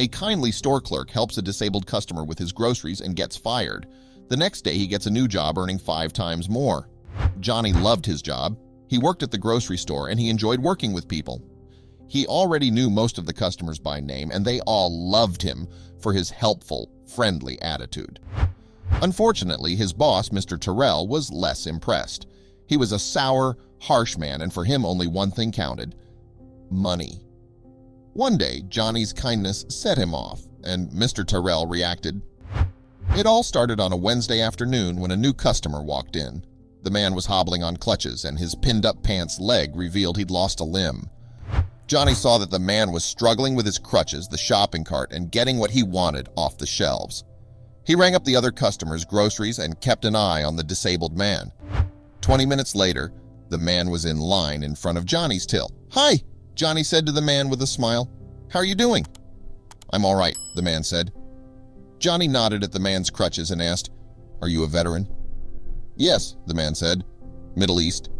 A kindly store clerk helps a disabled customer with his groceries and gets fired. The next day, he gets a new job earning 5 times more. Johnny loved his job. He worked at the grocery store and he enjoyed working with people. He already knew most of the customers by name, and they all loved him for his helpful, friendly attitude. Unfortunately, his boss, Mr. Tyrrell, was less impressed. He was a sour, harsh man, and for him only one thing counted: money. One day, Johnny's kindness set him off, and Mr. Tyrrell reacted. It all started on a Wednesday afternoon when a new customer walked in. The man was hobbling on crutches, and his pinned-up pants leg revealed he'd lost a limb. Johnny saw that the man was struggling with his crutches, the shopping cart, and getting what he wanted off the shelves. He rang up the other customers' groceries and kept an eye on the disabled man. 20 minutes later, the man was in line in front of Johnny's till. "Hi," Johnny said to the man with a smile. "How are you doing?" "I'm all right," the man said. Johnny nodded at the man's crutches and asked, "Are you a veteran?" "Yes," the man said. "Middle East.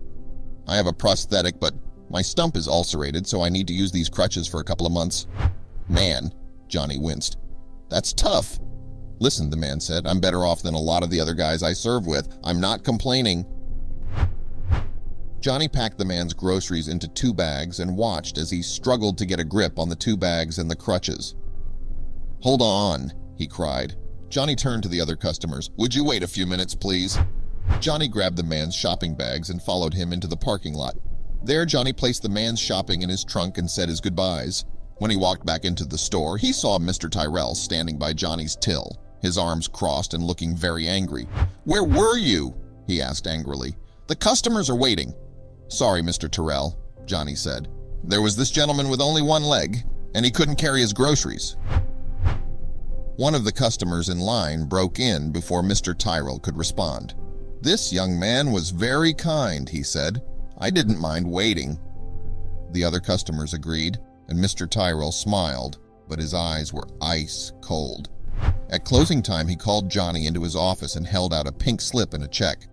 I have a prosthetic, but my stump is ulcerated, so I need to use these crutches for a couple of months." "Man," Johnny winced. "That's tough." "Listen," the man said, "I'm better off than a lot of the other guys I serve with. I'm not complaining." Johnny packed the man's groceries into 2 bags and watched as he struggled to get a grip on the 2 bags and the crutches. "Hold on," he cried. Johnny turned to the other customers. "Would you wait a few minutes, please?" Johnny grabbed the man's shopping bags and followed him into the parking lot. There, Johnny placed the man's shopping in his trunk and said his goodbyes. When he walked back into the store, he saw Mr. Tyrrell standing by Johnny's till, his arms crossed and looking very angry. "Where were you?" he asked angrily. "The customers are waiting." "Sorry, Mr. Tyrrell," Johnny said. "There was this gentleman with only 1 leg, and he couldn't carry his groceries." One of the customers in line broke in before Mr. Tyrrell could respond. "This young man was very kind," he said. "I didn't mind waiting." The other customers agreed, and Mr. Tyrrell smiled, but his eyes were ice cold. At closing time, he called Johnny into his office and held out a pink slip and a check.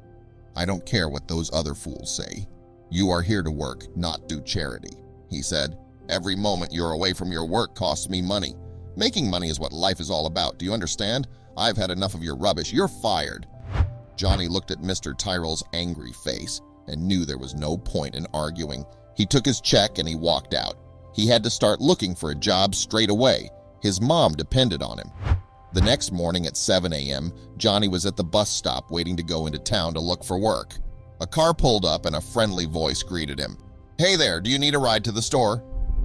"I don't care what those other fools say. You are here to work, not do charity," he said. "Every moment you're away from your work costs me money. Making money is what life is all about. Do you understand? I've had enough of your rubbish. You're fired." Johnny looked at Mr. Tyrrell's angry face and knew there was no point in arguing. He took his check and he walked out. He had to start looking for a job straight away. His mom depended on him. The next morning at 7 a.m., Johnny was at the bus stop waiting to go into town to look for work. A car pulled up and a friendly voice greeted him. "Hey there, do you need a ride to the store?"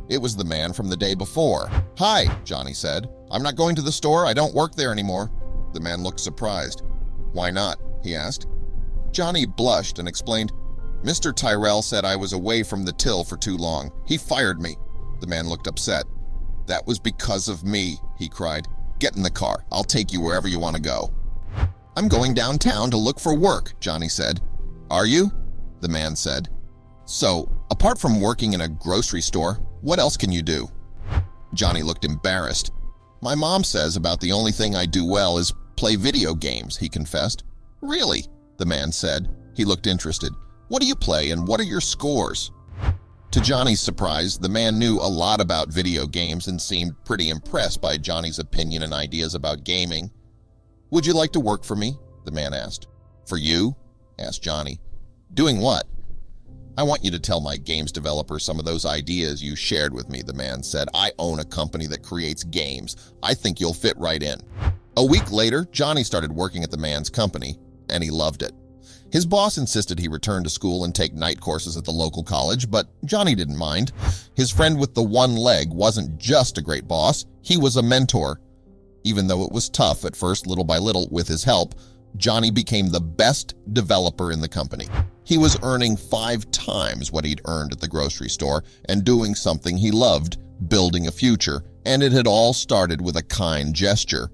It was the man from the day before. "Hi," Johnny said. "I'm not going to the store. I don't work there anymore." The man looked surprised. "Why not?" he asked. Johnny blushed and explained, "Mr. Tyrrell said I was away from the till for too long. He fired me." The man looked upset. "That was because of me," he cried. "Get in the car. I'll take you wherever you want to go." "I'm going downtown to look for work," Johnny said. "Are you?" the man said. "So, apart from working in a grocery store, what else can you do?" Johnny looked embarrassed. "My mom says about the only thing I do well is play video games," he confessed. "Really?" the man said. He looked interested. "What do you play and what are your scores?" To Johnny's surprise, the man knew a lot about video games and seemed pretty impressed by Johnny's opinion and ideas about gaming. "Would you like to work for me?" the man asked. "For you?" asked Johnny. "Doing what?" "I want you to tell my games developer some of those ideas you shared with me," the man said. "I own a company that creates games. I think you'll fit right in." A week later, Johnny started working at the man's company, and he loved it. His boss insisted he return to school and take night courses at the local college, but Johnny didn't mind. His friend with the 1 leg wasn't just a great boss, he was a mentor. Even though it was tough at first, little by little, with his help, Johnny became the best developer in the company. He was earning 5 times what he'd earned at the grocery store and doing something he loved, building a future, and it had all started with a kind gesture.